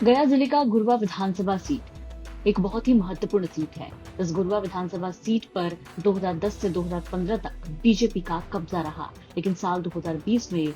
गया जिले का गुरवा विधानसभा सीट एक बहुत ही महत्वपूर्ण सीट है। इस गुरवा विधानसभा सीट पर 2010 से 2015 तक बीजेपी का कब्जा रहा, लेकिन साल 2020 में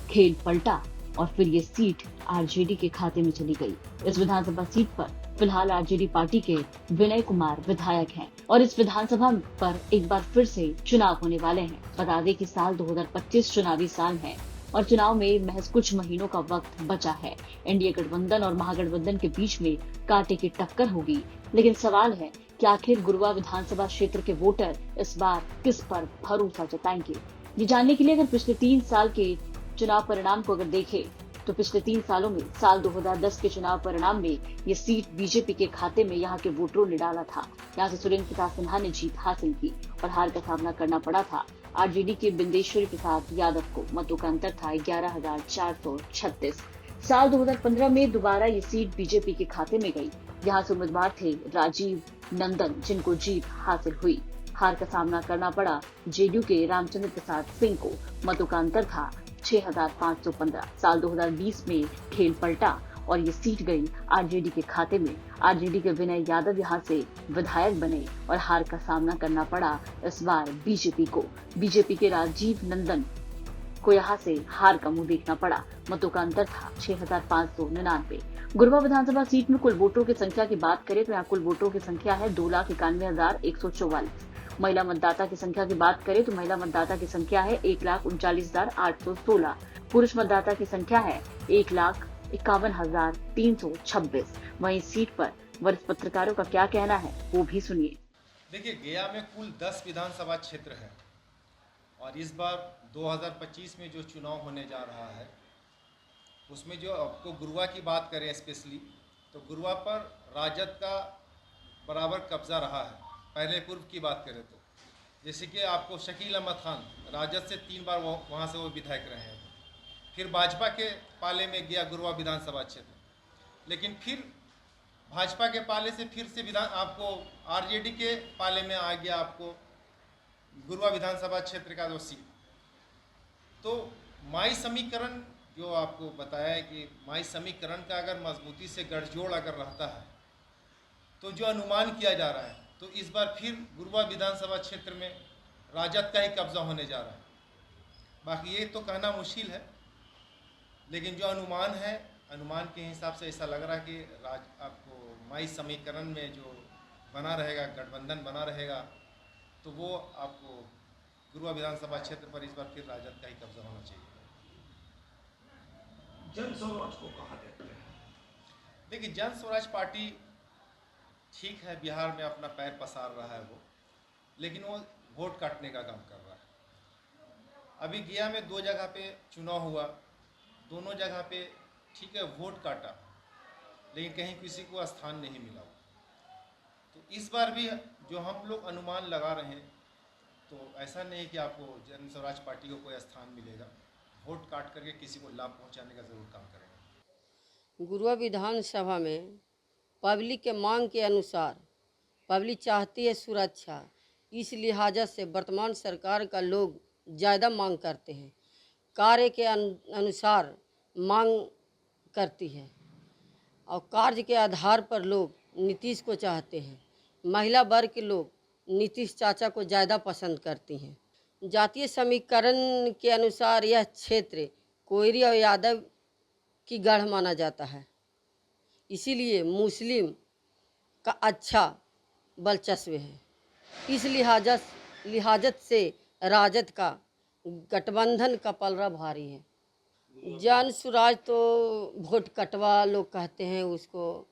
खेल पलटा और फिर ये सीट आरजेडी के खाते में चली गई। इस विधानसभा सीट पर फिलहाल आरजेडी पार्टी के विनय कुमार विधायक हैं और इस विधानसभा पर एक बार फिर से चुनाव होने वाले हैं। बता दें कि साल 2025 चुनावी साल है और चुनाव में महज कुछ महीनों का वक्त बचा है। एनडीए गठबंधन और महागठबंधन के बीच में कांटे की टक्कर होगी, लेकिन सवाल है कि आखिर गुरवा विधानसभा क्षेत्र के वोटर इस बार किस पर भरोसा जताएंगे। ये जानने के लिए अगर पिछले 3 साल के चुनाव परिणाम को अगर देखें तो पिछले 3 सालों में साल 2010 के चुनाव परिणाम में ये सीट बीजेपी के खाते में यहाँ के वोटरों ने डाला था। यहाँ से सुरेंद्र प्रताप सिन्हा ने जीत हासिल की और हार का सामना करना पड़ा था आरजेडी के बिंदेश्वरी प्रसाद यादव को। मतों का अंतर था 11,436। साल 2015 में दोबारा ये सीट बीजेपी के खाते में गई। यहाँ से उम्मीदवार थे राजीव नंदन, जिनको जीत हासिल हुई। हार का सामना करना पड़ा जेडीयू के रामचंद्र प्रसाद सिंह को। मतों का अंतर था 6,515। साल 2020 में खेल पलटा और ये सीट गई आरजेडी के खाते में। आरजेडी के विनय यादव यहाँ से विधायक बने और हार का सामना करना पड़ा इस बार बीजेपी को। बीजेपी के राजीव नंदन को यहाँ से हार का मुंह देखना पड़ा। मतों का अंतर था 6,599। गुरवा विधानसभा सीट में कुल वोटरों की संख्या की बात करें तो यहाँ कुल वोटरों की संख्या है 2,91,144। महिला मतदाता की संख्या की बात करें तो महिला मतदाता की संख्या है 1,39,816। पुरुष मतदाता की संख्या है 1,51,326। वहीं सीट पर वरिष्ठ पत्रकारों का क्या कहना है वो भी सुनिए। देखिए, गया में कुल 10 विधानसभा क्षेत्र है और इस बार 2025 में जो चुनाव होने जा रहा है उसमें जो आपको गुरवा की बात करें स्पेशली, तो गुरवा पर राजद का बराबर कब्जा रहा है। पहले पूर्व की बात करें तो जैसे कि आपको शकील अहमद खान राजद से 3 बार वहाँ से वो विधायक रहे हैं। फिर भाजपा के पाले में गया गुरवा विधानसभा क्षेत्र, लेकिन फिर भाजपा के पाले से फिर से आपको आरजेडी के पाले में आ गया आपको गुरवा विधानसभा क्षेत्र का जो सीट। तो माई समीकरण जो आपको बताया है कि माई समीकरण का अगर मजबूती से गठजोड़ अगर रहता है तो जो अनुमान किया जा रहा है तो इस बार फिर गुरवा विधानसभा क्षेत्र में राजद का ही कब्जा होने जा रहा है। बाकी ये तो कहना मुश्किल है, लेकिन जो अनुमान है, अनुमान के हिसाब से ऐसा लग रहा है कि आपको माई समीकरण में जो बना रहेगा, गठबंधन बना रहेगा, तो वो आपको गुरवा विधानसभा क्षेत्र पर इस बार फिर राजद का ही कब्जा होना चाहिए। जन स्वराज को कहा देते हैं। देखिए, जन स्वराज पार्टी ठीक है, बिहार में अपना पैर पसार रहा है वो, लेकिन वो वोट काटने का काम कर रहा है। अभी गया में 2 जगह पे चुनाव हुआ, दोनों जगह पे ठीक है वोट काटा, लेकिन कहीं किसी को स्थान नहीं मिला। तो इस बार भी जो हम लोग अनुमान लगा रहे हैं तो ऐसा नहीं कि आपको जन स्वराज पार्टी को कोई स्थान मिलेगा। वोट काट करके किसी को लाभ पहुंचाने का जरूर काम करेंगे। गुरवा विधानसभा में पब्लिक के मांग के अनुसार पब्लिक चाहती है सुरक्षा, इस लिहाजा से वर्तमान सरकार का लोग ज़्यादा मांग करते हैं, कार्य के अनुसार मांग करती है और कार्य के आधार पर लोग नीतीश को चाहते हैं। महिला वर्ग के लोग नीतीश चाचा को ज़्यादा पसंद करती हैं। जातीय समीकरण के अनुसार यह क्षेत्र कोयरी और यादव की गढ़ माना जाता है, इसीलिए मुस्लिम का अच्छा बलचस्प है। इस लिहाजत से राजद का गठबंधन का पलड़ा भारी है। जन स्वराज तो वोट कटवा लोग कहते हैं उसको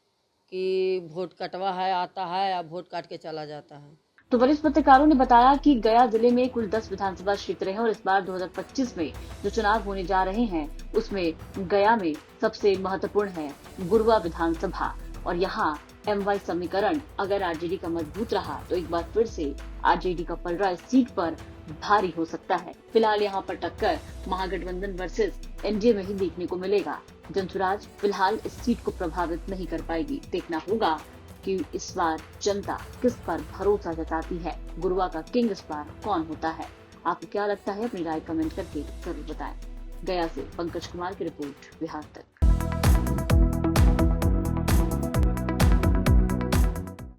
कि वोट कटवा है, आता है या वोट काट के चला जाता है। तो वरिष्ठ पत्रकारों ने बताया कि गया जिले में कुल 10 विधानसभा क्षेत्र हैं और इस बार 2025 में जो चुनाव होने जा रहे हैं उसमें गया में सबसे महत्वपूर्ण है गुरवा विधानसभा। और यहाँ एमवाई समीकरण अगर आरजेडी का मजबूत रहा तो एक बार फिर से आरजेडी का पलड़ा इस सीट पर भारी हो सकता है। फिलहाल यहाँ पर टक्कर महागठबंधन वर्सेस एनडीए में ही देखने को मिलेगा। जनसुराज फिलहाल इस सीट को प्रभावित नहीं कर पाएगी। देखना होगा कि इस बार जनता किस पर भरोसा जताती है। गुरवा का किंग इस बार कौन होता है? आपको क्या लगता है? अपनी राय कमेंट करके जरूर बताएं। गया से पंकज कुमार की रिपोर्ट, बिहार तक।